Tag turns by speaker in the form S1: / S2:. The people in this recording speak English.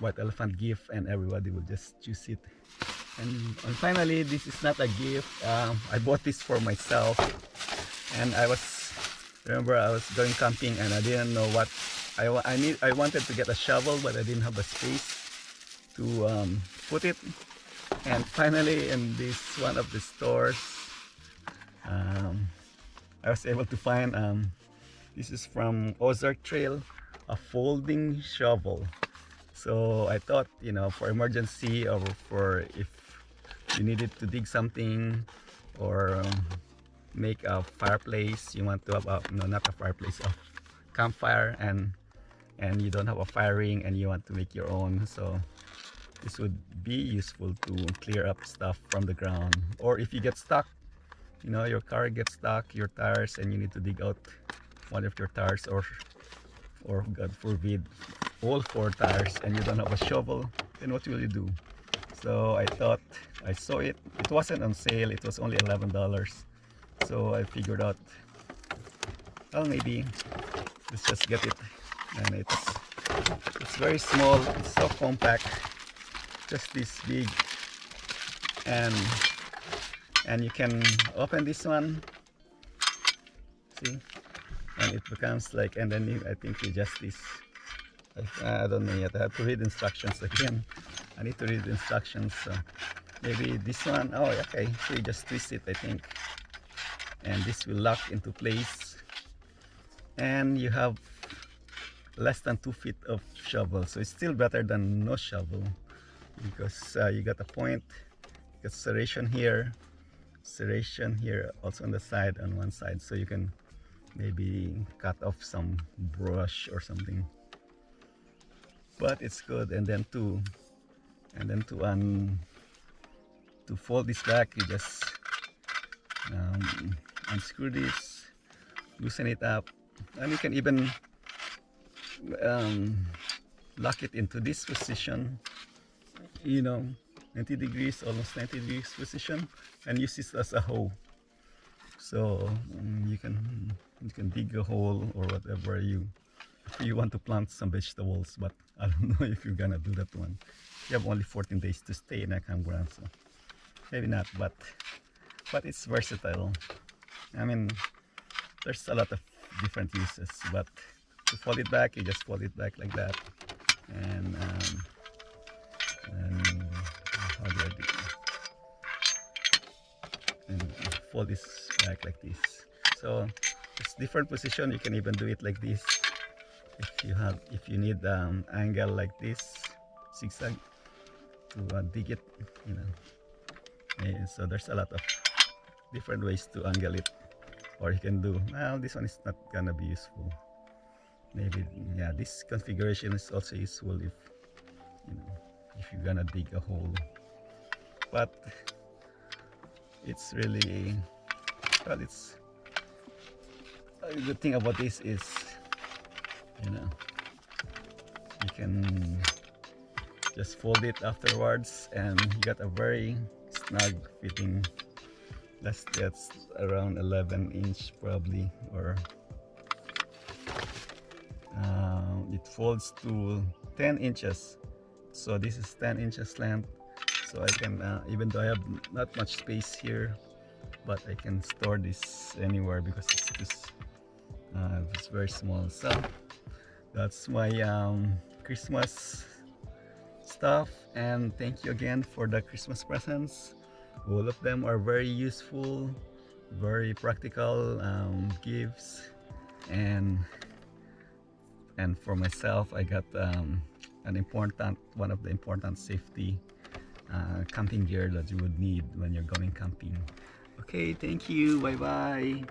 S1: white elephant gift, and everybody will just choose it. And finally, this is not a gift. I bought this for myself, and remember I was going camping and I didn't know what I wanted to get a shovel, but I didn't have a space to put it. And finally, in this one of the stores, I was able to find this is from Ozark Trail, a folding shovel. So I thought, you know, for emergency, or for if you needed to dig something, or make a fireplace, you want to have a, no, not a fireplace, a campfire, and you don't have a fire ring and you want to make your own. So this would be useful to clear up stuff from the ground. Or if you get stuck, you know, your car gets stuck, your tires, and you need to dig out one of your tires, or God forbid all four tires, and you don't have a shovel, then what will you do? So I thought, I saw it wasn't on sale, it was only $11. So I figured out, well, maybe let's just get it. And it's very small, it's so compact, just this big, and you can open this one, see, and it becomes like, and then I think you just this, I don't know yet, I have to read instructions again. I need to read the instructions. So maybe this one, oh okay, so you just twist it, I think, and this will lock into place, and you have less than 2 feet of shovel. So it's still better than no shovel, because you got a point, you got serration here, also on the side, on one side, so you can maybe cut off some brush or something. But it's good. And then to fold this back, you just unscrew this, loosen it up, and you can even lock it into this position, you know, 90 degrees, almost 90 degrees position, and use this as a hoe. So you can dig a hole or whatever if you want to plant some vegetables, but I don't know if you're gonna do that one. You have only 14 days to stay in a campground, so maybe not, but it's versatile. I mean, there's a lot of different uses, but to fold it back, you just fold it back like that, and how do I do it? And fold this back like this. So it's different position. You can even do it like this if you need angle like this, zigzag, to dig it, you know. And so there's a lot of different ways to angle it. Or you can do, well, this one is not gonna be useful. Maybe, yeah, this configuration is also useful if, you know, if you're gonna dig a hole. But it's really, well, it's a good thing about this is, you know, you can just fold it afterwards, and you got a very snug fitting. That's around 11-inch probably, or it folds to 10 inches. So this is 10 inches length. So I can, even though I have not much space here, but I can store this anywhere because it's very small. So that's my Christmas stuff, and thank you again for the Christmas presents. All of them are very useful, very practical gifts, and for myself, I got one of the important safety camping gear that you would need when you're going camping. Okay, thank you, bye bye.